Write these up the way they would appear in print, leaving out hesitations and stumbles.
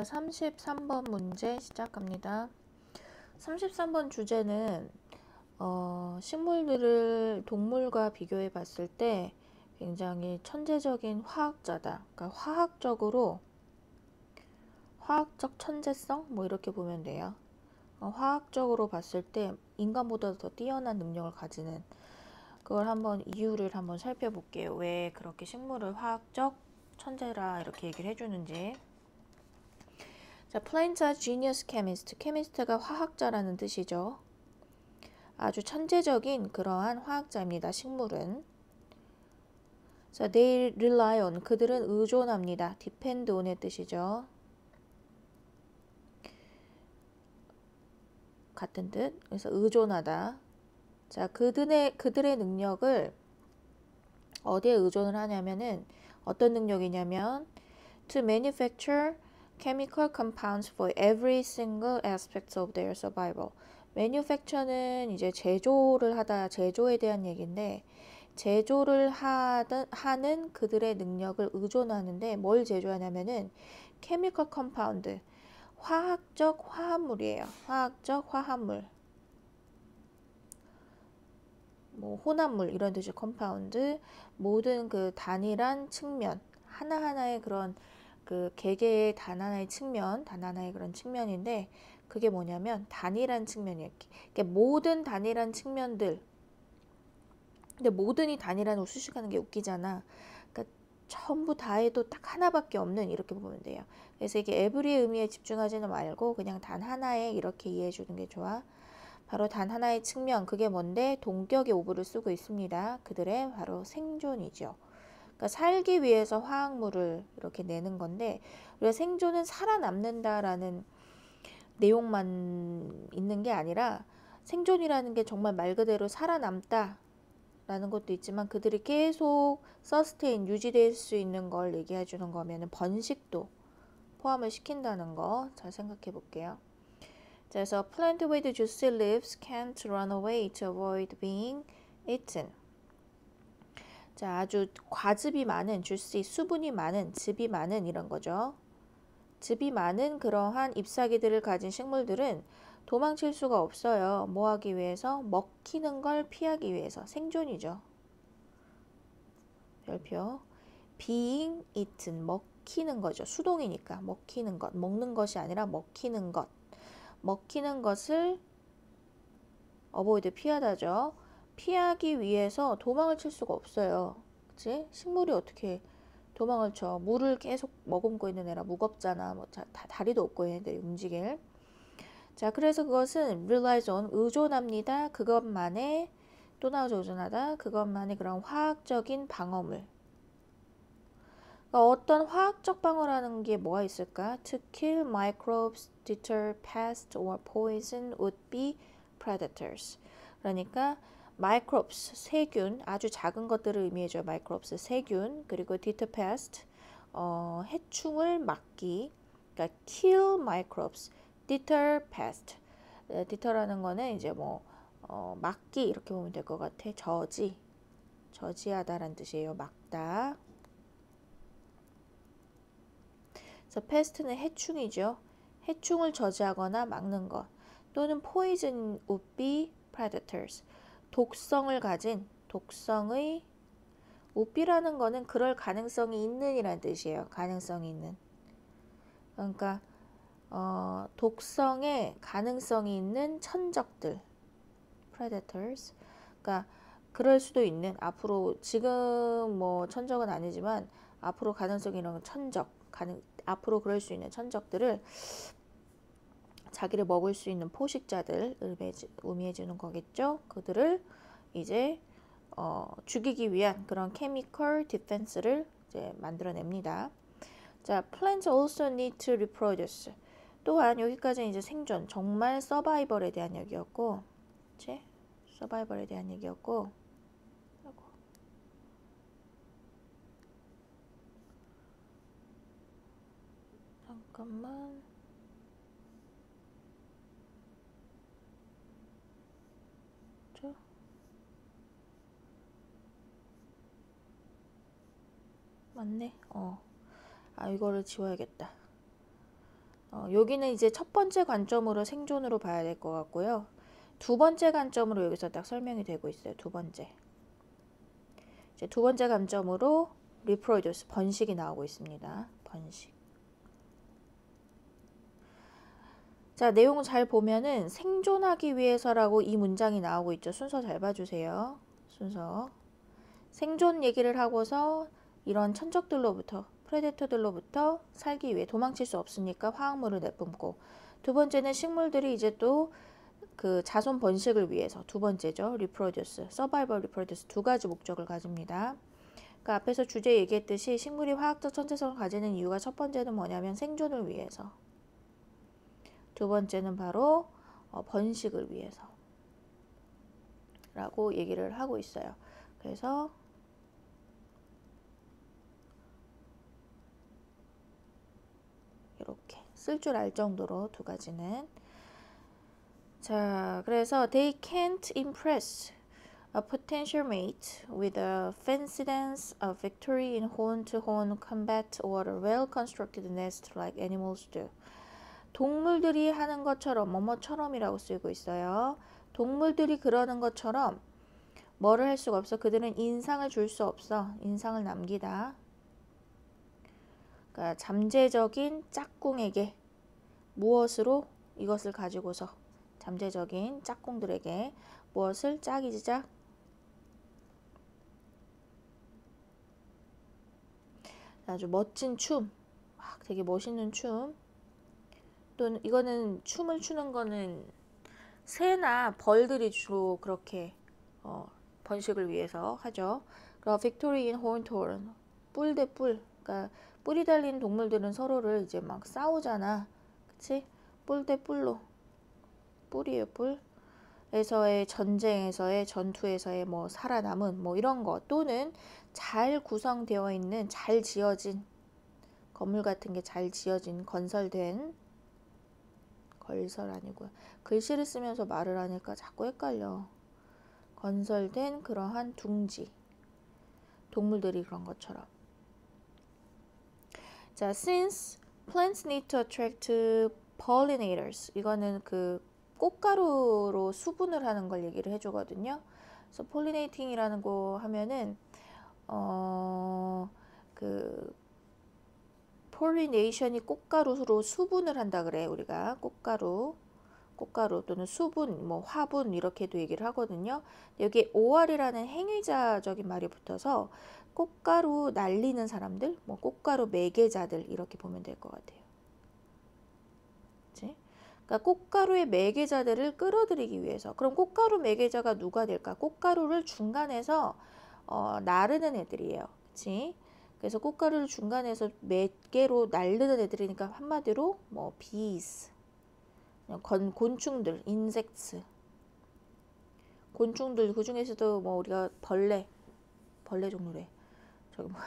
33번 문제 시작합니다. 33번 주제는 식물들을 동물과 비교해 봤을 때 굉장히 천재적인 화학자다. 그러니까 화학적 천재성? 뭐 이렇게 보면 돼요. 화학적으로 봤을 때 인간보다 더 뛰어난 능력을 가지는 그걸 이유를 한번 살펴볼게요. 왜 그렇게 식물을 화학적 천재라 이렇게 얘기를 해주는지. 자, plants are genius chemists. chemist가 화학자라는 뜻이죠. 아주 천재적인 그러한 화학자입니다. 식물은. 자, they rely on. 그들은 의존합니다. depend on의 뜻이죠. 같은 뜻. 그래서 의존하다. 자, 그들의 능력을 어디에 의존을 하냐면은 어떤 능력이냐면 to manufacture chemical compounds for every single aspect of their survival. manufacture는 이제 제조에 대한 얘기인데 제조를 하는 그들의 능력을 의존하는데 뭘 제조하냐면은 chemical compound, 화학적 화합물이에요. 화학적 화합물. 뭐 혼합물 이런 뜻이 컴파운드, 모든 그 단일한 측면, 하나하나의 그런 그 개개의 단 하나의 그런 측면인데 그게 뭐냐면 단일한 측면이에요. 그러니까 모든 단일한 측면들. 근데 모든이 단일한 수식하는 게 웃기잖아. 그러니까 전부 다 해도 딱 하나밖에 없는 이렇게 보면 돼요. 그래서 이게 에브리의 의미에 집중하지는 말고 그냥 단 하나에 이렇게 이해해 주는 게 좋아. 바로 단 하나의 측면, 그게 뭔데? 동격의 오브를 쓰고 있습니다. 그들의 바로 생존이죠. 그러니까 살기 위해서 화학물을 이렇게 내는 건데 우리가 생존은 살아남는다라는 내용만 있는 게 아니라 생존이라는 게 정말 말 그대로 살아남다 라는 것도 있지만 그들이 계속 유지될 수 있는 걸 얘기해 주는 거면 번식도 포함을 시킨다는 거 잘 생각해 볼게요. 그래서 plant with juicy leaves can't run away to avoid being eaten. 자, 아주 과즙이 많은 juicy, 수분이 많은, 즙이 많은 이런 거죠. 즙이 많은 그러한 잎사귀들을 가진 식물들은 도망칠 수가 없어요. 뭐 하기 위해서? 먹히는 걸 피하기 위해서. 생존이죠. 별표. being eaten, 먹히는 거죠. 수동이니까 먹히는 것, 먹는 것이 아니라 먹히는 것. 먹히는 것을 avoid 피하다죠. 피하기 위해서 도망을 칠 수가 없어요. 그치? 식물이 어떻게 도망을 쳐? 물을 계속 머금고 있는 애라 무겁잖아. 뭐 다리도 없고 얘네들이 움직일. 자, 그래서 그것은 relies on, 의존합니다. 그것만의 또 나오죠. 의존하다. 그것만의 그런 화학적인 방어물. 그러니까 어떤 화학적 방어라는 게 뭐가 있을까? To kill microbes, deter pests or poison would be predators. 그러니까 microbes, 세균, 아주 작은 것들을 의미해줘요. microbes, 세균, 그리고 deter pest, 해충을 막기. 그러니까 kill microbes, deter pest. deter라는 거는 이제 막기 이렇게 보면 될 것 같아. 저지하다라는 뜻이에요. 막다. 그래서 pest는 해충이죠. 해충을 저지하거나 막는 것. 또는 poison would be predators. 독성의 would be라는 거는 그럴 가능성이 있는 이라는 뜻이에요. 가능성이 있는. 그러니까 독성의 가능성이 있는 천적들. predators. 그러니까 그럴 수도 있는 앞으로 지금 뭐 천적은 아니지만 앞으로 가능성이 있는 앞으로 그럴 수 있는 천적들을 자기를 먹을 수 있는 포식자들 의미해 주는 거겠죠. 그들을 이제 죽이기 위한 그런 chemical defense를 이제 만들어냅니다. 자, plants also need to reproduce. 또한 여기까지는 이제 생존, 정말 서바이벌에 대한 얘기였고, 그치? 서바이벌에 대한 얘기였고, 잠깐만. 맞네. 이거를 지워야겠다. 여기는 이제 첫 번째 관점으로 생존으로 봐야 될 것 같고요. 두 번째 관점으로 여기서 딱 설명이 되고 있어요. 두 번째. 이제 두 번째 관점으로 reproduce, 번식이 나오고 있습니다. 번식. 자, 내용을 잘 보면은 생존하기 위해서라고 이 문장이 나오고 있죠. 순서 잘 봐주세요. 순서. 생존 얘기를 하고서 이런 천적들로부터, 프레데터들로부터 살기 위해 도망칠 수 없으니까 화학물을 내뿜고, 두 번째는 식물들이 이제 또 그 자손 번식을 위해서, 두 번째죠. reproduce, survival, reproduce 두 가지 목적을 가집니다. 그러니까 앞에서 주제 얘기했듯이 식물이 화학적 천체성을 가지는 이유가 첫 번째는 뭐냐면 생존을 위해서, 두 번째는 바로 번식을 위해서 라고 얘기를 하고 있어요. 그래서 이렇게 쓸 줄 알 정도로 두 가지는. 자, 그래서 they can't impress a potential mate with a fancy dance of victory in horn-to-horn combat or a well-constructed nest like animals do. 동물들이 하는 것처럼, 뭐뭐처럼이라고 쓰고 있어요. 동물들이 그러는 것처럼 뭐를 할 수가 없어. 그들은 인상을 줄 수 없어. 인상을 남기다. 그러니까 잠재적인 짝꿍에게 무엇으로 이것을 가지고서, 잠재적인 짝꿍들에게 무엇을, 짝이지 짝. 아주 멋진 춤, 되게 멋있는 춤. 또는 이거는 춤을 추는 거는 새나 벌들이 주로 그렇게 번식을 위해서 하죠. 그리고 victory in horn to horn, 뿔 대 뿔. 그러니까 뿔이 달린 동물들은 서로를 이제 막 싸우잖아. 그치? 뿔 대 뿔로. 뿔이에요, 뿔. 에서의 전쟁에서의 전투에서의 뭐 살아남은 뭐 이런 거, 또는 잘 구성되어 있는, 잘 지어진 건물 같은 게 잘 지어진, 건설된, 건설 아니고요. 글씨를 쓰면서 말을 하니까 자꾸 헷갈려. 건설된 그러한 둥지, 동물들이 그런 것처럼. 자, since plants need to attract pollinators, 이거는 그 꽃가루로 수분을 하는 걸 얘기를 해주거든요. 그래서 pollinating이라는 거 하면은 그 pollination이 꽃가루로 수분을 한다 그래. 우리가 꽃가루 또는 수분, 뭐 화분 이렇게도 얘기를 하거든요. 여기 OR이라는 행위자적인 말이 붙어서 꽃가루 날리는 사람들, 뭐 꽃가루 매개자들 이렇게 보면 될 것 같아요. 그치? 그러니까 꽃가루의 매개자들을 끌어들이기 위해서. 그럼 꽃가루 매개자가 누가 될까? 꽃가루를 중간에서 나르는 애들이에요. 그치? 그래서 꽃가루를 중간에서 매개로 날르는 애들이니까 한마디로 뭐 bees, 곤충들, insects, 곤충들. 그 중에서도 뭐 우리가 벌레 종류래. 저기 뭐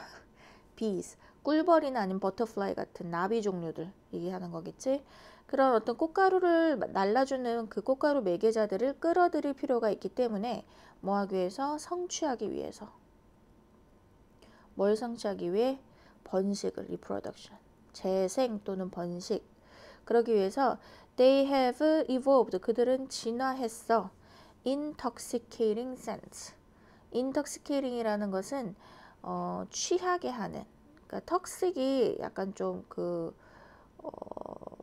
bees, 꿀벌이나 아니면 버터플라이 같은 나비 종류들 얘기하는 거겠지. 그런 어떤 꽃가루를 날라주는 그 꽃가루 매개자들을 끌어들일 필요가 있기 때문에 뭐 하기 위해서? 성취하기 위해서. 뭘 성취하기 위해? 번식을, reproduction, 재생 또는 번식. 그러기 위해서 they have evolved, 그들은 진화했어. intoxicating scents. intoxicating이라는 것은 취하게 하는. 그러니까 턱식이 약간 좀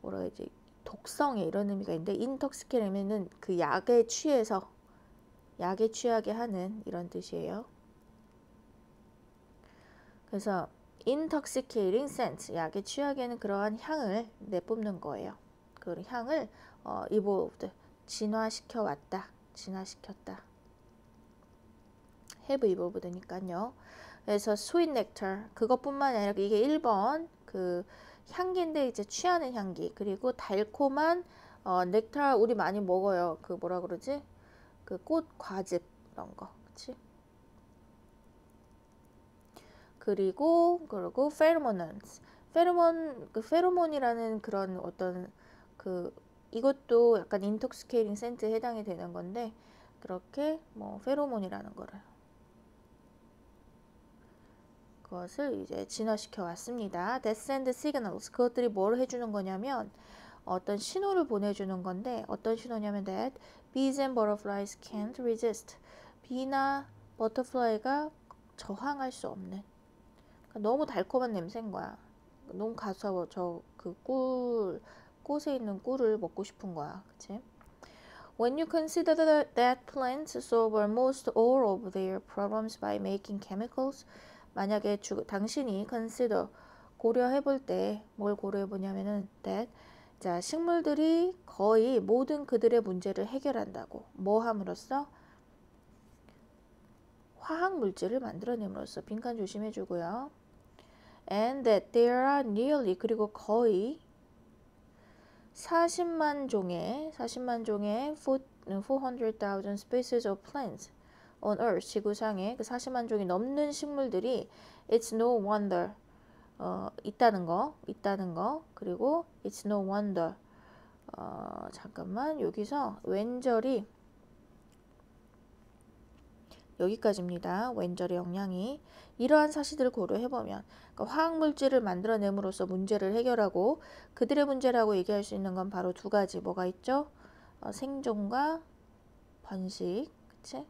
뭐라 해야지, 독성에 이런 의미가 있는데, intoxicating은 그 약에 취해서, 약에 취하게 하는 이런 뜻이에요. 그래서 intoxicating scent, 약에 취하게 하는 그러한 향을 내뿜는 거예요. 그 향을 evolved, 진화시켜 왔다, 진화시켰다. have evolved니까요. 그래서 sweet nectar, 그것뿐만 아니라 이게 1번 그 향기인데 이제 취하는 향기, 그리고 달콤한 넥타, 우리 많이 먹어요. 그 뭐라 그러지? 그 꽃 과즙 이런 거, 그치? 그리고 pheromones, 페로몬이라는 그런 어떤 이것도 약간 intoxicating scent에 해당이 되는 건데, 그렇게 뭐 페로몬이라는 거를, 그것을 이제 진화시켜 왔습니다. That send signals, 그것들이 뭘 해주는 거냐면 어떤 신호를 보내주는 건데 어떤 신호냐면 that bees and butterflies can't resist. 비나 버터플라이가 저항할 수 없는. 그러니까 너무 달콤한 냄새인 거야. 너무 가서 저 그 꽃에 있는 꿀을 먹고 싶은 거야. 그치? When you consider that plants solve almost all of their problems by making chemicals, 만약에 당신이 consider 고려해 볼 때 뭘 고려해 보냐면은 that 자 식물들이 거의 모든 그들의 문제를 해결한다고 뭐 함으로써 화학 물질을 만들어냄으로써 빈칸 조심해 주고요. And that there are nearly 그리고 거의 40만 종의 400,000 species of plants on Earth 지구상에 그 40만 종이 넘는 식물들이 it's no wonder 있다는 거 그리고 it's no wonder 잠깐만 여기서 왼절이 여기까지입니다. 왼절의 영향이 이러한 사실들을 고려해보면 그러니까 화학물질을 만들어냄으로써 문제를 해결하고 그들의 문제라고 얘기할 수 있는 건 바로 두 가지 뭐가 있죠? 생존과 번식 그치?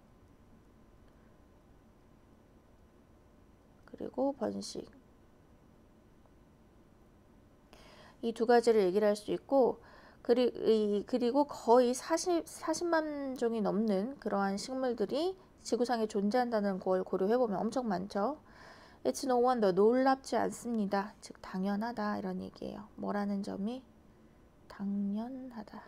그리고 번식 이 두 가지를 얘기를 할 수 있고 그리고 거의 40만 종이 넘는 그러한 식물들이 지구상에 존재한다는 걸 고려해보면 엄청 많죠. It's no wonder, 놀랍지 않습니다. 즉 당연하다 이런 얘기예요. 뭐라는 점이? 당연하다.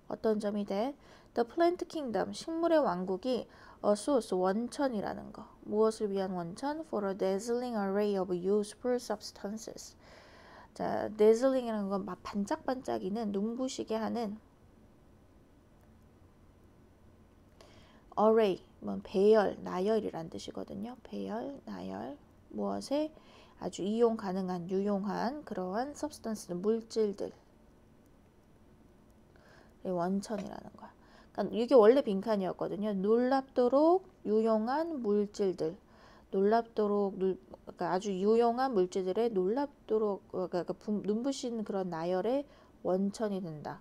어떤 점이 돼? The plant kingdom, 식물의 왕국이 a source, 원천이라는 거. 무엇을 위한 원천? For a dazzling array of useful substances. 자, dazzling이라는 건 막 반짝반짝이는 눈부시게 하는 array, 배열, 나열이란 뜻이거든요. 배열, 나열, 무엇에 아주 이용 가능한, 유용한 그러한 substance, 물질들 원천이라는 거야. 그러니까 이게 원래 빈칸이었거든요. 놀랍도록 유용한 물질들, 그러니까 아주 유용한 물질들의 놀랍도록 그러니까 눈부신 그런 나열의 원천이 된다.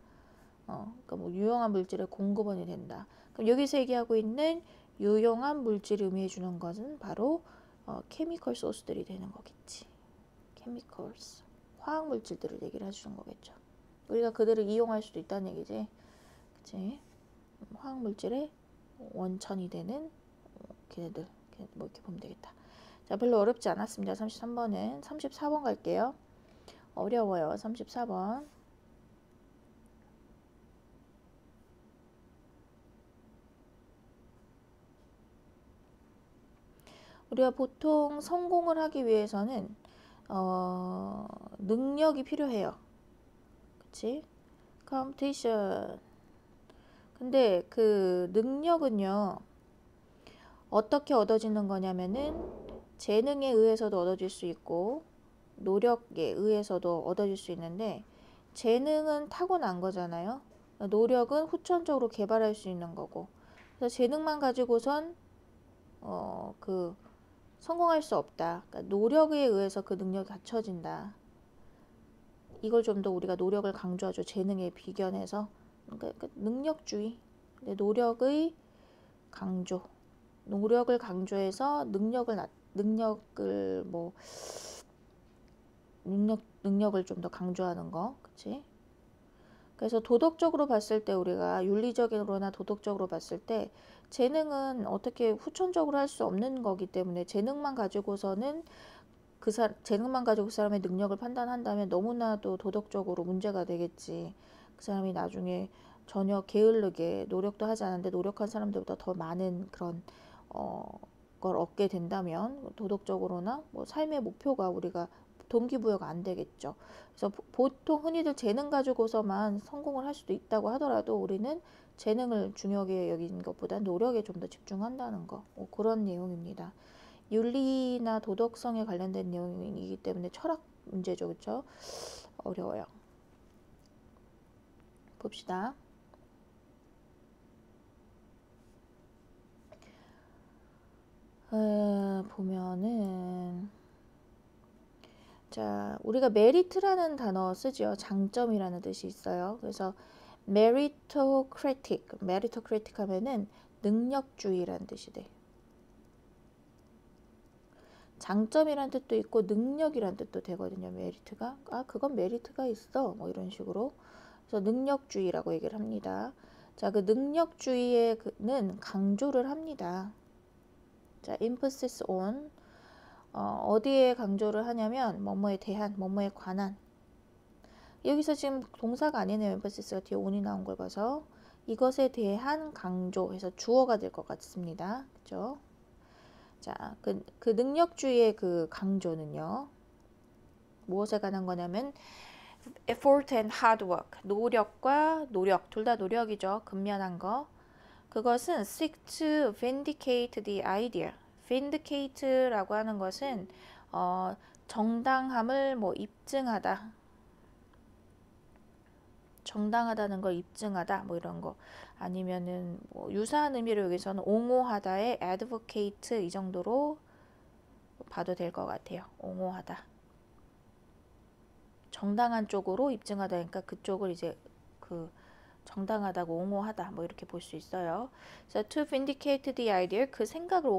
그러니까 뭐 유용한 물질의 공급원이 된다. 그럼 여기서 얘기하고 있는 유용한 물질이 의미해 주는 것은 바로 케미컬 소스들이 되는 거겠지. 케미컬스, 화학 물질들을 얘기를 해주는 거겠죠. 우리가 그들을 이용할 수도 있다는 얘기지. 그치? 화학 물질의 원천이 되는 걔네들 뭐 이렇게 보면 되겠다. 자, 별로 어렵지 않았습니다. 33번은 34번 갈게요. 어려워요. 34번. 우리가 보통 성공을 하기 위해서는 능력이 필요해요. 그치? competition. 근데 그 능력은요 어떻게 얻어지는 거냐면은 재능에 의해서도 얻어질 수 있고 노력에 의해서도 얻어질 수 있는데 재능은 타고난 거잖아요. 노력은 후천적으로 개발할 수 있는 거고 그래서 재능만 가지고선 그 성공할 수 없다. 그러니까 노력에 의해서 그 능력이 갖춰진다. 이걸 좀 더 우리가 노력을 강조하죠. 재능에 비견해서 그러니까 능력주의. 노력의 강조. 노력을 강조해서 능력을 좀 더 강조하는 거, 그치? 그래서 도덕적으로 봤을 때 우리가 윤리적으로나 도덕적으로 봤을 때 재능은 어떻게 후천적으로 할 수 없는 거기 때문에 재능만 가지고서는 재능만 가지고 그 사람의 능력을 판단한다면 너무나도 도덕적으로 문제가 되겠지. 그 사람이 나중에 전혀 게으르게 노력도 하지 않았는데 노력한 사람들보다 더 많은 그런 걸 얻게 된다면 도덕적으로나 뭐 삶의 목표가 우리가 동기부여가 안 되겠죠. 그래서 보통 흔히들 재능 가지고서만 성공을 할 수도 있다고 하더라도 우리는 재능을 중요하게 여기는 것보다 노력에 좀 더 집중한다는 거 그런 내용입니다. 윤리나 도덕성에 관련된 내용이기 때문에 철학 문제죠. 그렇죠? 어려워요. 봅시다. 보면은 자, 우리가 메리트라는 단어 쓰죠. 장점이라는 뜻이 있어요. 그래서 meritocratic 하면은 능력주의라는 뜻이 돼. 장점이란 뜻도 있고 능력이란 뜻도 되거든요. 메리트가. 아, 그건 메리트가 있어. 뭐 이런 식으로. 그래서 능력주의라고 얘기를 합니다. 자, 그 능력주의에는 강조를 합니다. 자, emphasis on 어디에 강조를 하냐면 뭐뭐에 대한, 뭐뭐에 관한. 여기서 지금 동사가 아니네요. emphasis 뒤에 on이 나온 걸 봐서 이것에 대한 강조해서 주어가 될 것 같습니다. 그죠? 자, 그 능력주의의 그 강조는요. 무엇에 관한 거냐면 effort and hard work, 노력과 노력, 둘 다 노력이죠. 근면한 거. 그것은 seek to vindicate the idea. vindicate라고 하는 것은 정당함을 뭐 입증하다. 정당하다는 걸 입증하다 뭐 이런 거 아니면은 뭐 유사한 의미로 여기서는 옹호하다의 advocate 이 정도로 봐도 될 것 같아요. 옹호하다. 정당한 쪽으로 입증하다 그러니까 그쪽을 이제 그 정당하다고 옹호하다 뭐 이렇게 볼 수 있어요. 그래서 to vindicate the idea 그 생각을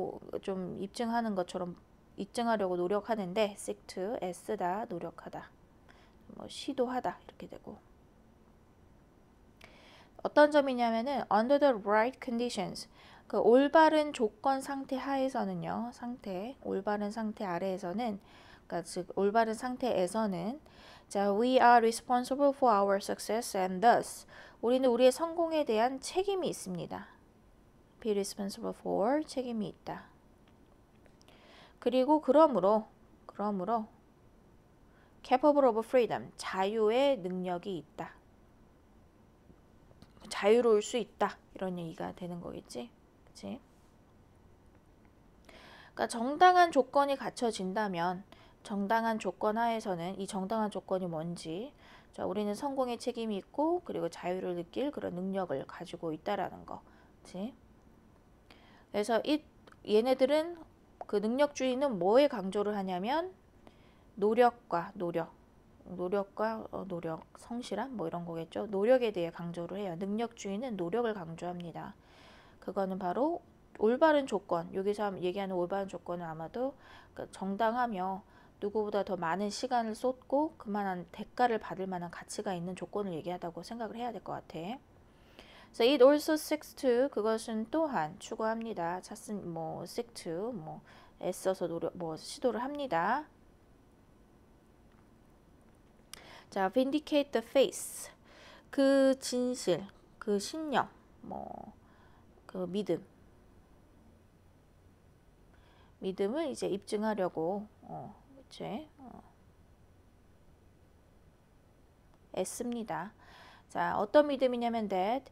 좀 입증하는 것처럼 입증하려고 노력하는데 seek to 애쓰다 노력하다 뭐 시도하다 이렇게 되고 어떤 점이냐면은 under the right conditions 그 올바른 조건 상태 하에서는요 올바른 상태 아래에서는 그러니까 즉 올바른 상태에서는 자 we are responsible for our success and thus 우리는 우리의 성공에 대한 책임이 있습니다. be responsible for 책임이 있다. 그리고 그러므로 capable of freedom 자유의 능력이 있다. 자유로울 수 있다. 이런 얘기가 되는 거겠지. 그치? 그러니까 정당한 조건이 갖춰진다면 정당한 조건 하에서는 이 정당한 조건이 뭔지 자, 우리는 성공의 책임이 있고 그리고 자유를 느낄 그런 능력을 가지고 있다라는 거. 그치? 그래서 얘네들은 그 능력주의는 뭐에 강조를 하냐면 노력과 노력, 성실함 뭐 이런 거겠죠. 노력에 대해 강조를 해요. 능력주의는 노력을 강조합니다. 그거는 바로 올바른 조건, 여기서 얘기하는 올바른 조건은 아마도 정당하며 누구보다 더 많은 시간을 쏟고 그만한 대가를 받을 만한 가치가 있는 조건을 얘기하다고 생각을 해야 될 것 같아. So it also seeks to 그것은 또한 추구합니다. 뭐 seek to 뭐 애써서 노력 뭐 시도를 합니다. 자, vindicate the faith. 그 진실, 그 신념, 뭐 그 믿음을 이제 입증하려고 그치? 애씁니다. 자, 어떤 믿음이냐면 that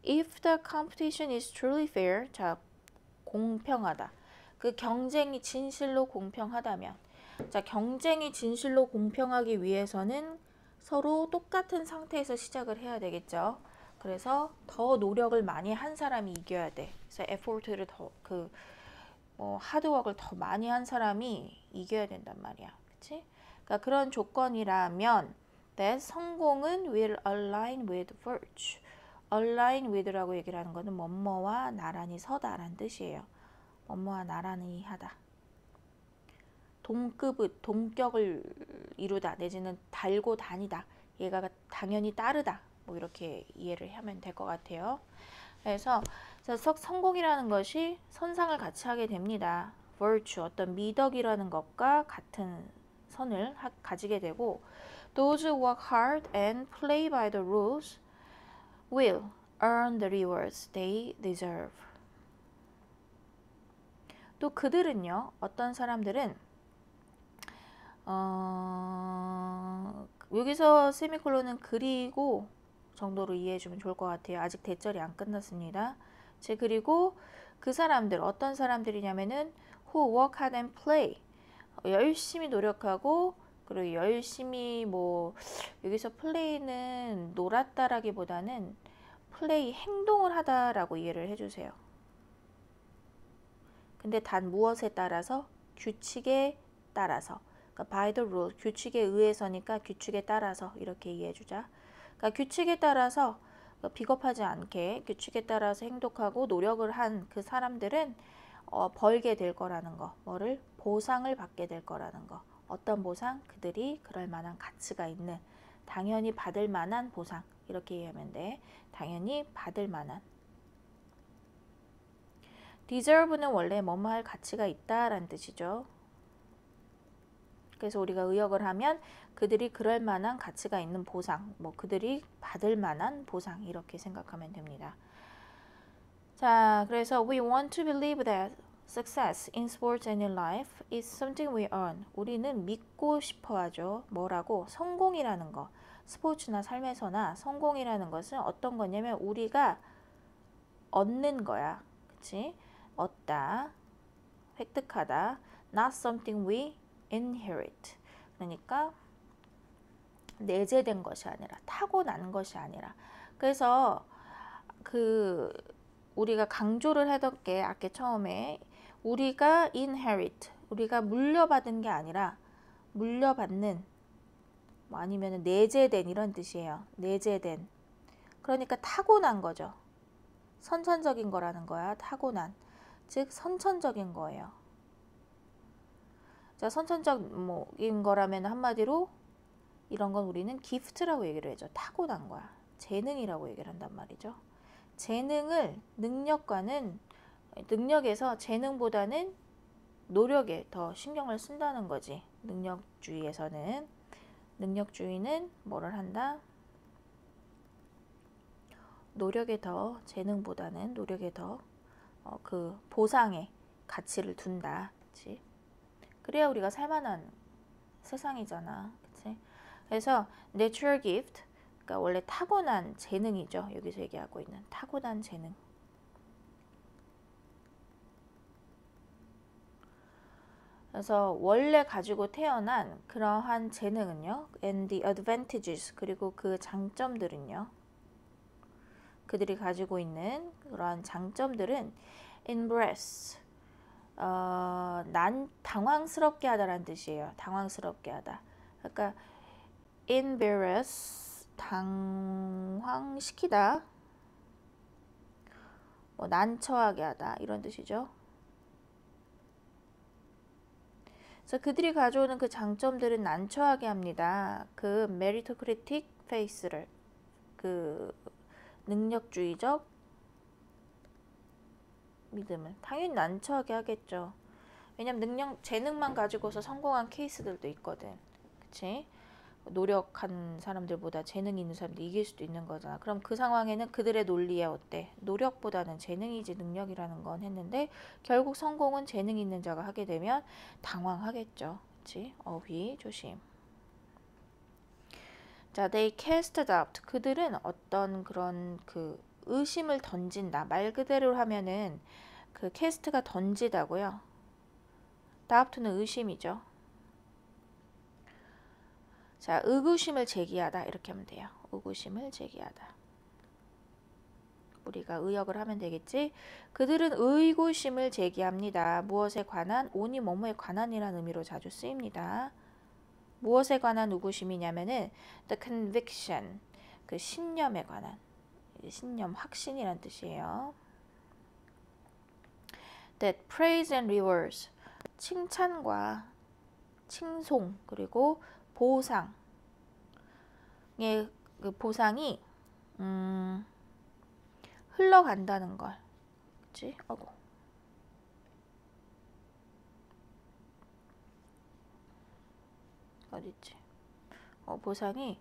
if the competition is truly fair, 자, 공평하다. 그 경쟁이 진실로 공평하다면, 자, 경쟁이 진실로 공평하기 위해서는 서로 똑같은 상태에서 시작을 해야 되겠죠. 그래서 더 노력을 많이 한 사람이 이겨야 돼. 그래서 effort를 하드워크를 더 많이 한 사람이 이겨야 된단 말이야. 그치? 그러니까 그런 조건이라면 that 성공은 will align with virtue. align with라고 얘기를 하는 거는 뭐뭐와 나란히 서다라는 뜻이에요. 뭐뭐와 나란히 하다. 동격을 이루다 내지는 달고 다니다. 얘가 당연히 따르다. 뭐 이렇게 이해를 하면 될 것 같아요. 그래서 성공이라는 것이 선상을 같이 하게 됩니다. virtue, 어떤 미덕이라는 것과 같은 선을 가지게 되고 those who work hard and play by the rules will earn the rewards they deserve. 또 그들은요, 어떤 사람들은 여기서 세미콜론은 그리고 정도로 이해해주면 좋을 것 같아요. 아직 대절이 안 끝났습니다. 그리고 그 사람들 어떤 사람들이냐면은 who work hard and play 열심히 노력하고 그리고 열심히 뭐 여기서 play는 놀았다라기보다는 play 행동을 하다라고 이해를 해주세요. 근데 단 무엇에 따라서 규칙에 따라서 그러니까 by the rule, 규칙에 의해서니까 규칙에 따라서 이렇게 이해해주자. 그러니까 규칙에 따라서 비겁하지 않게 규칙에 따라서 행동하고 노력을 한 그 사람들은 벌게 될 거라는 거, 뭐를? 보상을 받게 될 거라는 거. 어떤 보상? 그들이 그럴 만한 가치가 있는, 당연히 받을 만한 보상. 이렇게 이해하면 돼. 당연히 받을 만한. deserve는 원래 뭐뭐 할 가치가 있다라는 뜻이죠. 그래서 우리가 의역을 하면 그들이 그럴 만한 가치가 있는 보상, 뭐 그들이 받을 만한 보상 이렇게 생각하면 됩니다. 자, 그래서 we want to believe that success in sports and in life is something we earn. 우리는 믿고 싶어 하죠. 뭐라고? 성공이라는 거. 스포츠나 삶에서나 성공이라는 것은 어떤 거냐면 우리가 얻는 거야. 그치? 얻다, 획득하다. Not something we inherit. 그러니까 내재된 것이 아니라 타고난 것이 아니라. 그래서 우리가 강조를 하던 게 아까 처음에 우리가 inherit, 우리가 물려받은 게 아니라 물려받는, 뭐 아니면 내재된 이런 뜻이에요. 내재된. 그러니까 타고난 거죠. 선천적인 거라는 거야. 타고난. 즉 선천적인 거예요. 자, 선천적인 거라면 한마디로 이런 건 우리는 기프트라고 얘기를 해줘. 타고난 거야. 재능이라고 얘기를 한단 말이죠. 재능을 능력에서 재능보다는 노력에 더 신경을 쓴다는 거지. 능력주의는 뭐를 한다? 노력에 더, 재능보다는 노력에 더 그 보상에 가치를 둔다. 그치? 그래야 우리가 살만한 세상이잖아. 그치? 그래서 natural gift, 그러니까 원래 타고난 재능이죠. 여기서 얘기하고 있는 타고난 재능. 그래서 원래 가지고 태어난 그러한 재능은요. and the advantages, 그리고 그 장점들은요. 그들이 가지고 있는 그러한 장점들은 embrace, 당황스럽게 하다라는 뜻이에요. 당황스럽게 하다. 그러니까 embarrass, 당황시키다, 뭐 난처하게 하다 이런 뜻이죠. 그래서 그들이 가져오는 그 장점들은 난처하게 합니다. 그 meritocratic face를, 그 능력주의적 믿음을 당연히 난처하게 하겠죠. 왜냐면 재능만 가지고서 성공한 케이스들도 있거든. 그치? 노력한 사람들보다 재능이 있는 사람들이 이길 수도 있는 거잖아. 그럼 그 상황에는 그들의 논리에 어때? 노력보다는 재능이지 능력이라는 건 했는데 결국 성공은 재능 있는 자가 하게 되면 당황하겠죠. 그치? 어휘 조심. 자, they cast doubt. 그들은 어떤 그런 의심을 던진다. 말 그대로 하면은 그 cast가 던지다고요. doubt는 의심이죠. 자, 의구심을 제기하다 이렇게 하면 돼요. 의구심을 제기하다. 우리가 의역을 하면 되겠지. 그들은 의구심을 제기합니다. 무엇에 관한? 오니 뭐뭐에 관한이라는 의미로 자주 쓰입니다. 무엇에 관한 의구심이냐면은 the conviction, 그 신념에 관한. 신념, 확신이란 뜻이에요. that praise and rewards, 칭찬과 칭송 그리고 보상의 그 보상이 흘러간다는 걸. 그치? 어구. 어딨지? 보상이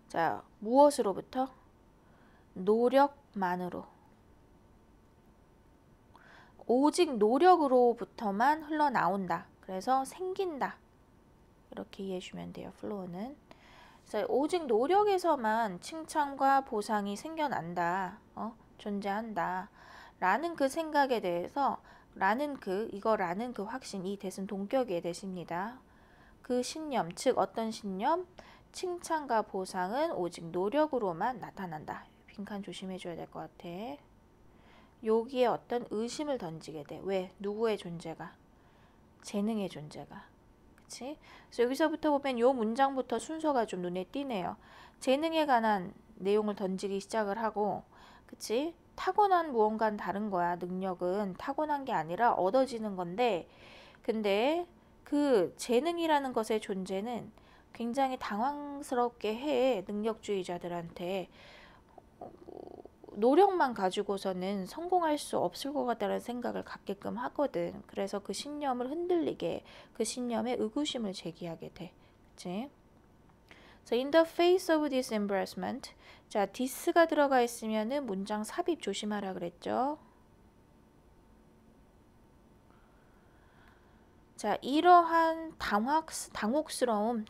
자, 무엇으로부터? 노력만으로. 오직 노력으로부터만 흘러나온다. 그래서 생긴다. 이렇게 이해해 주면 돼요. 플로우는. 그래서 오직 노력에서만 칭찬과 보상이 생겨난다. 존재한다. 라는 그 생각에 대해서 라는 그 확신, 이 대신 동격의 대시입니다. 그 신념, 즉 어떤 신념? 칭찬과 보상은 오직 노력으로만 나타난다. 빈칸 조심해 줘야 될 것 같아. 여기에 어떤 의심을 던지게 돼. 왜? 누구의 존재가? 재능의 존재가. 그치? 그래서 여기서부터 보면 요 문장부터 순서가 좀 눈에 띄네요. 재능에 관한 내용을 던지기 시작을 하고, 그치? 타고난 무언가는 다른 거야. 능력은 타고난 게 아니라 얻어지는 건데, 근데 그 재능이라는 것의 존재는 굉장히 당황스럽게 해. 능력주의자들한테. 노력만 가지고서는 성공할 수 없을 것 같다는 생각을 갖게끔 하거든. 그래서 그 신념을 흔들리게, 그 신념에 의구심을 제기하게 돼. 그치? So in the face of this embarrassment, 자, this가 들어가 있으면은 문장 삽입 조심하라 그랬죠. 자, 이러한 당혹스러움,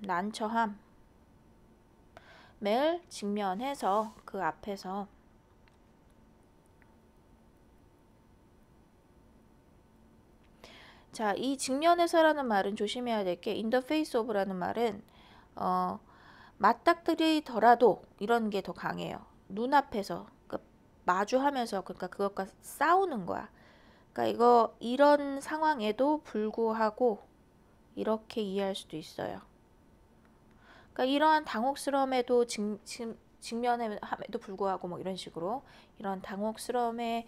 난처함, 매일 직면해서 그 앞에서 자, 이 직면해서라는 말은 조심해야 될 게 in the face of라는 말은 맞닥뜨리더라도 이런 게 더 강해요. 눈앞에서 그러니까 마주하면서 그러니까 그것과 싸우는 거야. 그러니까 이런 상황에도 불구하고 이렇게 이해할 수도 있어요. 그러니까 이러한 당혹스러움에도 직면함에도 불구하고 뭐 이런 식으로 이런 당혹스러움에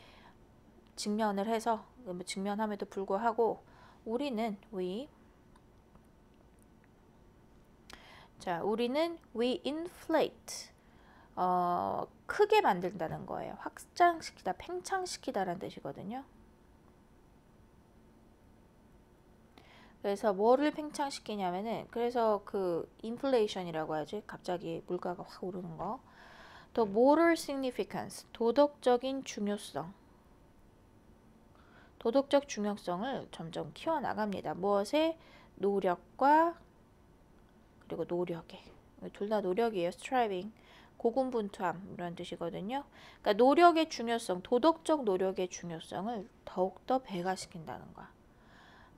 직면을 해서 직면함에도 불구하고 우리는 we inflate 크게 만든다는 거예요. 확장시키다, 팽창시키다라는 뜻이거든요. 그래서 뭐를 팽창시키냐면은 그래서 그 인플레이션이라고 하지. 갑자기 물가가 확 오르는 거. 또 moral significance, 도덕적인 중요성. 도덕적 중요성을 점점 키워나갑니다. 무엇에? 노력과 그리고 노력에. 둘 다 노력이에요. striving. 고군분투함 이런 뜻이거든요. 그러니까 노력의 중요성, 도덕적 노력의 중요성을 더욱더 배가시킨다는 거야.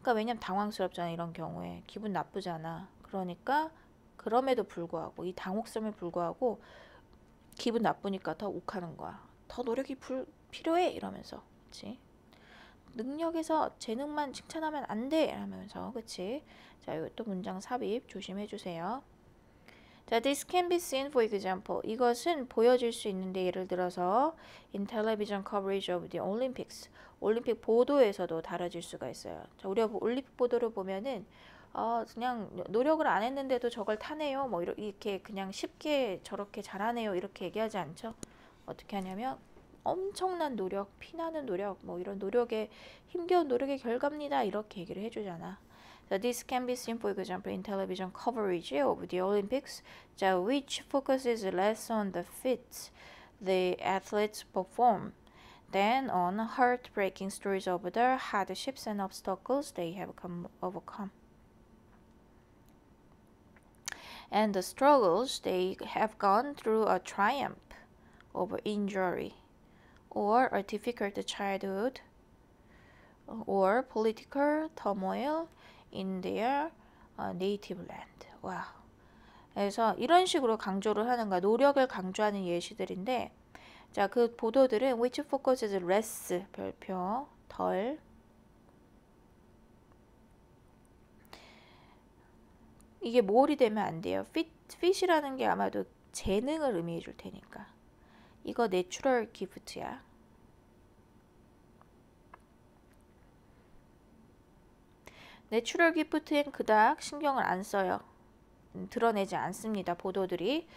그러니까 왜냐면 당황스럽잖아. 이런 경우에 기분 나쁘잖아. 그러니까 그럼에도 불구하고 이 당혹성에 불구하고 기분 나쁘니까 더 욱하는 거야. 더 노력이 필요해 이러면서. 그치? 능력에서 재능만 칭찬하면 안 돼 이러면서. 그치? 자, 이것도 문장 삽입 조심해 주세요. 자, this can be seen for example. 이것은 보여질 수 있는데 예를 들어서 in television coverage of the Olympics. 올림픽 보도에서도 다뤄질 수가 있어요. 자, 우리가 올림픽 보도를 보면은 그냥 노력을 안 했는데도 저걸 타네요. 뭐 이렇게 그냥 쉽게 저렇게 잘하네요. 이렇게 얘기하지 않죠. 어떻게 하냐면 엄청난 노력, 피나는 노력, 뭐 이런 노력의 힘겨운 노력의 결과입니다. 이렇게 얘기를 해주잖아. So this can be seen, for example, in television coverage of the Olympics, which focuses less on the feats the athletes perform than on heartbreaking stories of the hardships and obstacles they have overcome, and the struggles they have gone through a triumph over injury, or a difficult childhood, or political turmoil in their native land. 와. 그래서 이런 식으로 강조를 하는 거야. 노력을 강조하는 예시들인데, 자, 그 보도들은 which focuses less 별표 덜 이게 more이 되면 안 돼요. fit이라는 게 아마도 재능을 의미해 줄 테니까. 이거 내추럴 기프트야. 내추럴 기프트엔 그닥 신경을 안 써요. 드러내지 않습니다. 보도들이.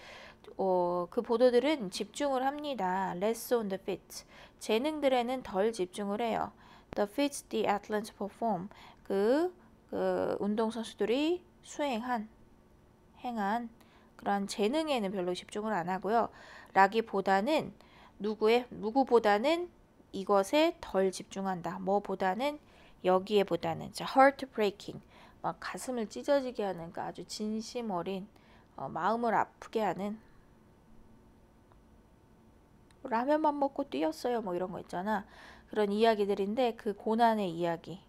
그 보도들은 집중을 합니다. Less on the feats. 재능들에는 덜 집중을 해요. The feats the athletes perform. 그 운동선수들이 행한 그런 재능에는 별로 집중을 안 하고요. 라기보다는 누구보다는 이것에 덜 집중한다. 뭐보다는 여기에보다는 heartbreaking 막 가슴을 찢어지게 하는 그러니까 아주 진심 어린 마음을 아프게 하는 라면만 먹고 뛰었어요. 뭐 이런 거 있잖아. 그런 이야기들인데 그 고난의 이야기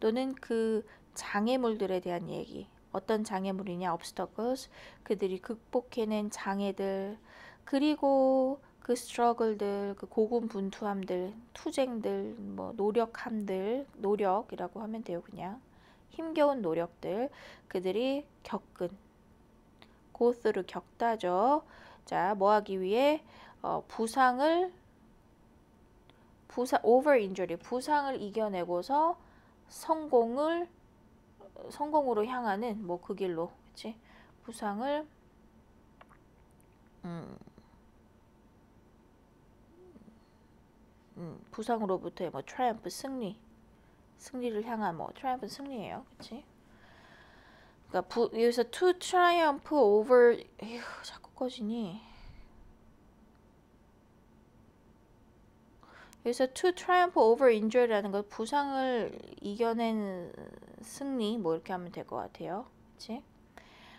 또는 그 장애물들에 대한 얘기. 어떤 장애물이냐? obstacles. 그들이 극복해낸 장애들. 그리고 그 스트러글들, 그 고군분투함들, 투쟁들, 뭐 노력함들, 노력이라고 하면 돼요. 그냥 힘겨운 노력들 그들이 겪은 고스를 겪다죠. 자, 뭐 하기 위해 over injury, 부상을 이겨내고서 성공으로 향하는 뭐 그 길로, 그치? 부상으로부터의 뭐 트라이엄프 승리를 향한 뭐 트라이엄프 승리예요, 그치? 그러니까 여기서 to triumph over 자꾸 꺼지니. 여기서 to triumph over injury라는 건 부상을 이겨낸 승리 뭐 이렇게 하면 될 것 같아요, 그치?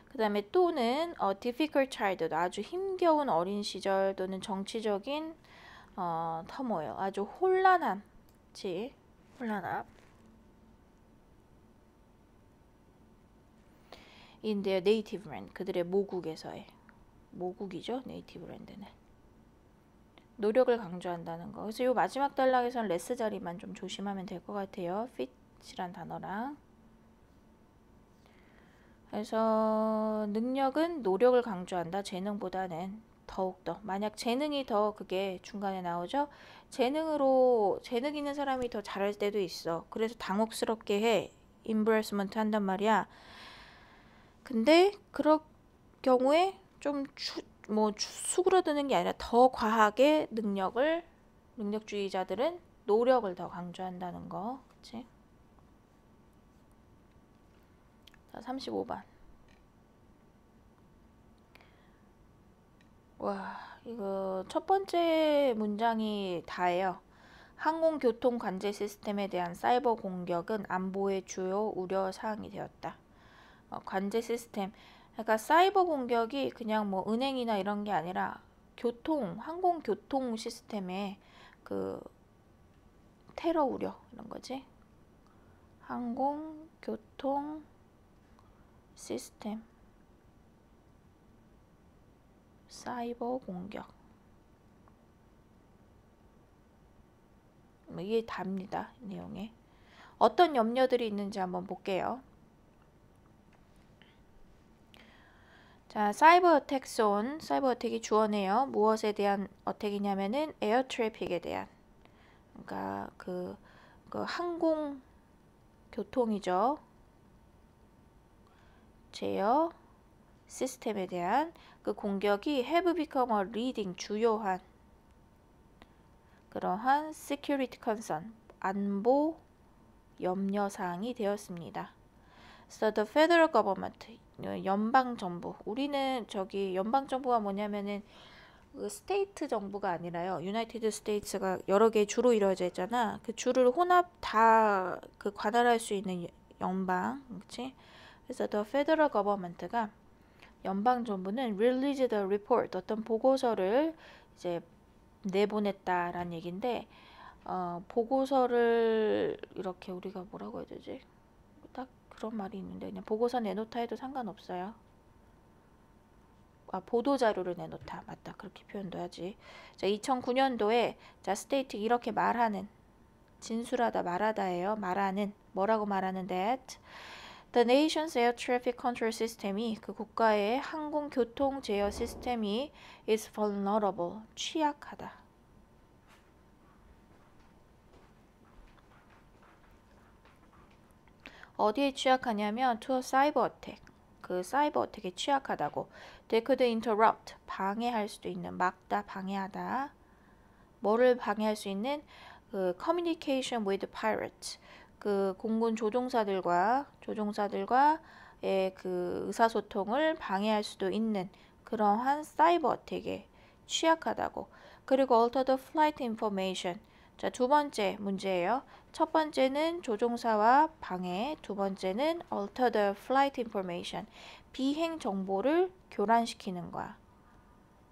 그 다음에 또는 difficult child, 아주 힘겨운 어린 시절 또는 정치적인 터모일, 아주 혼란함, 그치? 혼란함. in their native land, 그들의 모국에서의 모국이죠, native land는. 노력을 강조한다는 거. 그래서 이 마지막 단락에서는 레스 자리만 좀 조심하면 될 것 같아요. fit이란 단어랑. 그래서 능력은 노력을 강조한다. 재능보다는 더욱더. 만약 재능이 더 그게 중간에 나오죠. 재능 있는 사람이 더 잘할 때도 있어. 그래서 당혹스럽게 해. 임브레스먼트 한단 말이야. 근데 그럴 경우에 좀 수그러드는 게 아니라 더 과하게 능력주의자들은 노력을 더 강조한다는 거. 그치? 자, 35번. 와, 이거 첫 번째 문장이 다예요. 항공교통 관제 시스템에 대한 사이버 공격은 안보의 주요 우려 사항이 되었다. 관제 시스템. 그러니까 사이버 공격이 그냥 뭐 은행이나 이런 게 아니라 항공교통 시스템에 그 테러 우려 이런 거지. 항공교통 시스템 사이버 공격. 이게 답니다. 내용에. 어떤 염려들이 있는지 한번 볼게요. 자, 사이버 어택 존, 사이버 어택이 주어네요. 무엇에 대한 어택이냐면은 에어 트래픽에 대한. 그러니까 그 항공 교통이죠. 제어 시스템에 대한 그 공격이 have become a leading 주요한 그러한 security concern 안보 염려 사항이 되었습니다. So the federal government 연방 정부 우리는 연방 정부가 뭐냐면은 그 스테이트 정부가 아니라요. 유나이티드 스테이츠가 여러 개의 주로 이루어져 있잖아. 그 주를 다 그 관할할 수 있는 연방, 그렇지? 그래서 the federal government가 연방 정부는 released the report 어떤 보고서를 이제 내보냈다라는 얘긴데 보고서를 이렇게 우리가 뭐라고 해야 되지? 딱 그런 말이 있는데 그냥 보고서 내놓다 해도 상관없어요. 보도자료를 내놓다. 맞다. 그렇게 표현도 하지. 자, 2009년도에 스테이트 이렇게 말하는 진술하다 말하다예요. 말하는 뭐라고 말하는 that the nation's air traffic control system이 그 국가의 항공교통 제어 시스템이 is vulnerable 취약하다. 어디에 취약하냐면 to a cyber attack. 그 사이버 어택에 취약하다고. They could interrupt. 방해할 수도 있는. 막다, 방해하다. 뭐를 방해할 수 있는? 그 communication with pirates. 그 공군 조종사들과의 그 의사소통을 방해할 수도 있는 그러한 사이버 어택에 취약하다고. 그리고 alter the flight information. 자, 두 번째 문제예요. 첫 번째는 조종사와 방해, 두 번째는 alter the flight information. 비행 정보를 교란시키는 거야.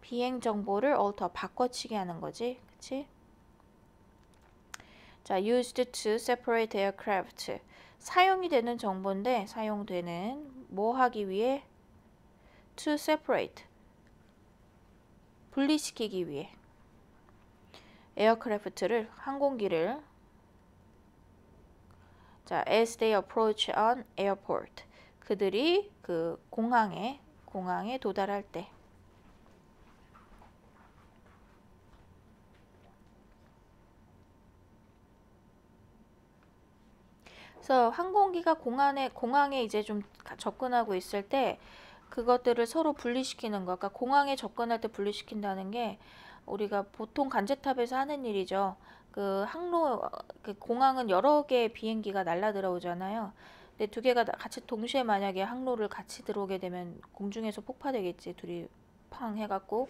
비행 정보를 alter, 바꿔치기 하는 거지. 그치? 자, used to separate aircraft. 사용이 되는 정보인데, 뭐 하기 위해? to separate. 분리시키기 위해. 에어크래프트를 항공기를 자, as they approach an airport. 그들이 그 공항에 도달할 때. 그래서 항공기가 공항에 이제 좀 접근하고 있을 때 그것들을 서로 분리시키는 거. 그러니까 공항에 접근할 때 분리시킨다는 게 우리가 보통 관제탑에서 하는 일이죠. 그 공항은 여러 개의 비행기가 날라 들어오잖아요. 근데 두 개가 같이 동시에 만약에 항로를 같이 들어오게 되면 공중에서 폭파되겠지. 둘이 팡 해갖고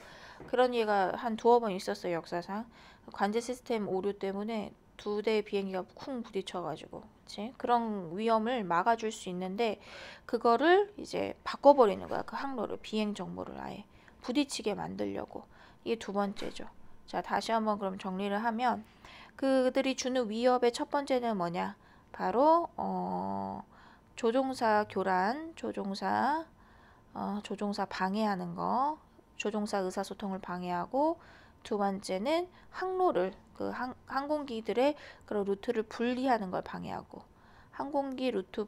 그런 예가 한 두어 번 있었어요, 역사상. 관제 시스템 오류 때문에 두 대의 비행기가 쿵 부딪혀가지고, 그치? 그런 위험을 막아줄 수 있는데 그거를 이제 바꿔버리는 거야. 그 항로를, 비행 정보를 아예 부딪히게 만들려고. 이게 두 번째죠. 자, 다시 한번 그럼 정리를 하면 그들이 주는 위협의 첫 번째는 뭐냐? 바로 조종사 교란, 조종사 방해하는 거, 조종사 의사소통을 방해하고, 두 번째는 항로를 항공기들의 그런 루트를 분리하는 걸 방해하고, 항공기 루트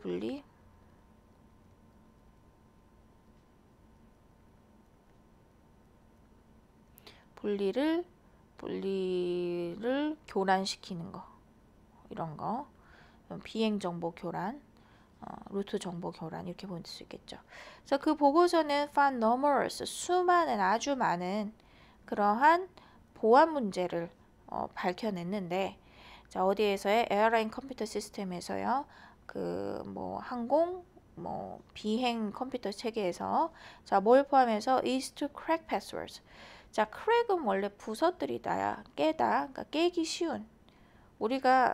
분리를 교란시키는 거, 이런 거, 비행 정보 교란, 루트 정보 교란, 이렇게 볼 수 있겠죠. 그래서 그 보고서는 found numerous, 수많은, 아주 많은 그러한 보안 문제를 밝혀냈는데, 자, 어디에서요? 에어라인 컴퓨터 시스템에서요. 비행 컴퓨터 체계에서, 자, 뭘 포함해서 is to crack passwords. 자, crack은 원래 부서뜨리다야, 깨다, 그러니까 깨기 쉬운. 우리가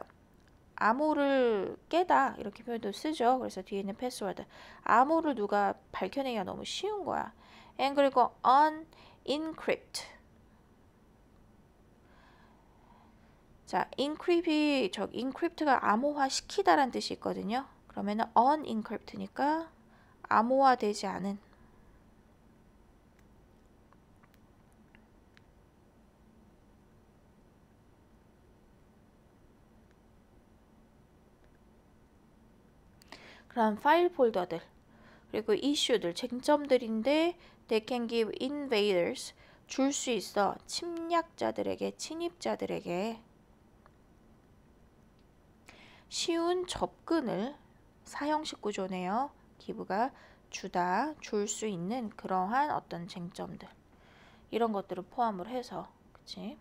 암호를 깨다 이렇게 표현도 쓰죠. 그래서 뒤에 있는 패스워드, 암호를 누가 밝혀내기가 너무 쉬운 거야. and 그리고 unencrypt. 자, encrypt가 암호화 시키다라는 뜻이 있거든요. 그러면은 unencrypt니까 암호화되지 않은. 그런 파일 폴더들, 그리고 이슈들, 쟁점들인데 they can give invaders, 줄 수 있어, 침략자들에게, 침입자들에게 쉬운 접근을, 사형식 구조네요. 기브가 주다, 줄 수 있는 그러한 어떤 쟁점들, 이런 것들을 포함을 해서, 그치?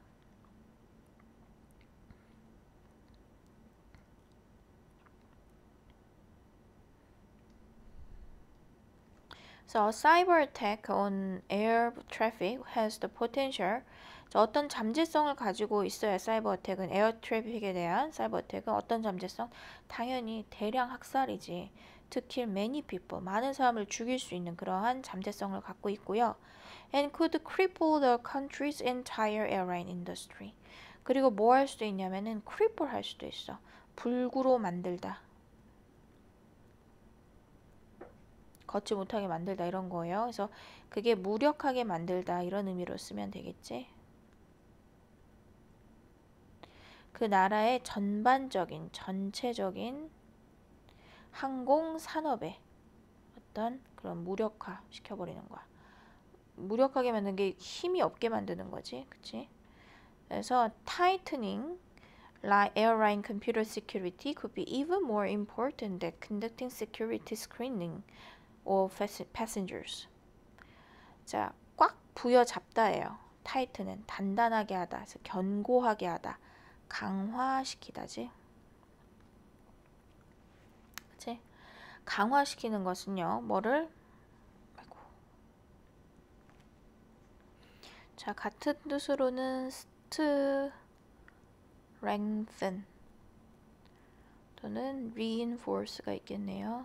So a cyber attack on air traffic has the potential. 어떤 잠재성을 가지고 있어야 사이버 어택은, 에어 트래픽에 대한 사이버 어택은 어떤 잠재성? 당연히 대량 학살이지. To kill many people, 많은 사람을 죽일 수 있는 그러한 잠재성을 갖고 있고요. And could cripple the country's entire airline industry. 그리고 뭐 할 수도 있냐면은 cripple 할 수도 있어. 불구로 만들다. 걷지 못하게 만들다, 이런 거예요. 그래서 그게 무력하게 만들다, 이런 의미로 쓰면 되겠지. 그 나라의 전체적인 항공 산업에 어떤 그런 무력화 시켜버리는 거야. 무력하게 만드는 게 힘이 없게 만드는 거지, 그치? 그래서 tightening airline computer security could be even more important than conducting security screening of passengers. 자, 꽉 부여잡다예요. 타이트는 단단하게 하다, 그래서 견고하게 하다, 강화시키다지. 그치? 강화시키는 것은요, 뭐를? 아이고. 자, 같은 뜻으로는 strengthen 또는 reinforce가 있겠네요.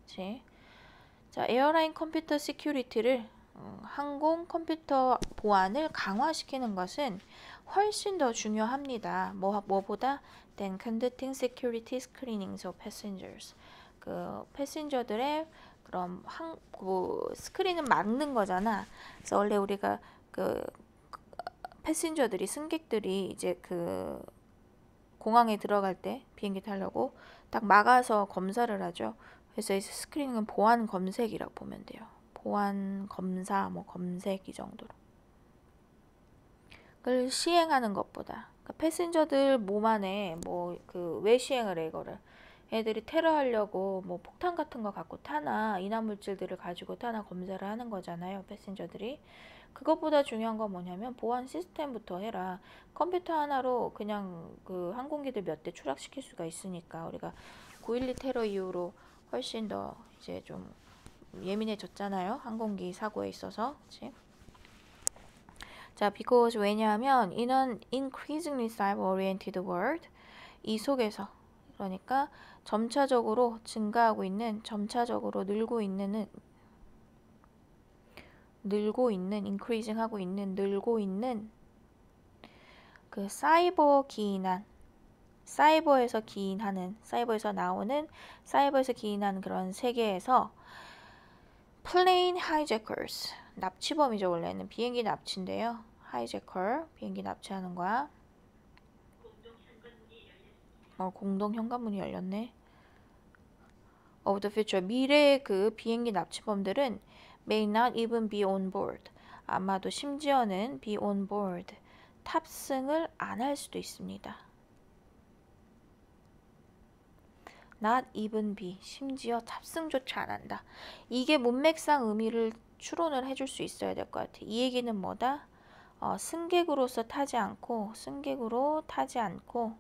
그치? 자, 에어라인 컴퓨터 시큐리티를, 항공 컴퓨터 보안을 강화시키는 것은 훨씬 더 중요합니다. 뭐보다? than conducting security screenings of passengers. 그 패신저들의 그런 스크린은 막는 거잖아. 그래서 원래 우리가 패신저들이 승객들이 이제 그 공항에 들어갈 때 비행기 타려고 딱 막아서 검사를 하죠. 그래서 이 스크리닝은 보안 검색이라고 보면 돼요. 보안 검사, 뭐 검색 이 정도로. 그걸 시행하는 것보다. 그러니까 패신저들 몸 안에 뭐 그 왜 시행을 해 이거를. 애들이 테러하려고 뭐 폭탄 같은 거 갖고 타나 이난 물질들을 가지고 타나 검사를 하는 거잖아요. 패신저들이. 그것보다 중요한 건 뭐냐면 보안 시스템부터 해라. 컴퓨터 하나로 그냥 그 항공기들 몇 대 추락시킬 수가 있으니까 우리가 9.12 테러 이후로 훨씬 더 이제 좀 예민해졌잖아요. 항공기 사고에 있어서. 그치? 자, because 왜냐하면 in an increasingly cyber-oriented world 이 속에서 그러니까 점차적으로 증가하고 있는 점차적으로 늘고 있는 increasing 하고 있는 늘고 있는 그 사이버 기인한 사이버에서 기인하는 사이버에서 나오는 사이버에서 기인하는 그런 세계에서 plane hijackers 납치범이죠. 원래는 비행기 납치인데요. hijacker 비행기 납치하는 거야. 공동 현관문이 열렸네. of the future 미래의 그 비행기 납치범들은 may not even be on board 아마도 심지어는 be on board 탑승을 안 할 수도 있습니다. not even be 심지어 탑승조차 안 한다. 이게 문맥상 의미를 추론을 해줄 수 있어야 될 것 같아. 이 얘기는 뭐다? 승객으로 타지 않고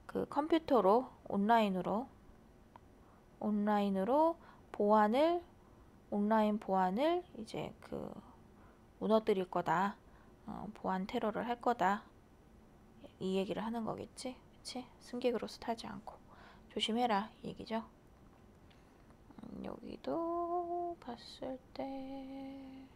그 컴퓨터로 온라인으로 온라인 보안을 이제 그 무너뜨릴 거다. 보안 테러를 할 거다. 이 얘기를 하는 거겠지. 그치? 승객으로서 타지 않고 조심해라 이 얘기죠. 여기도 봤을 때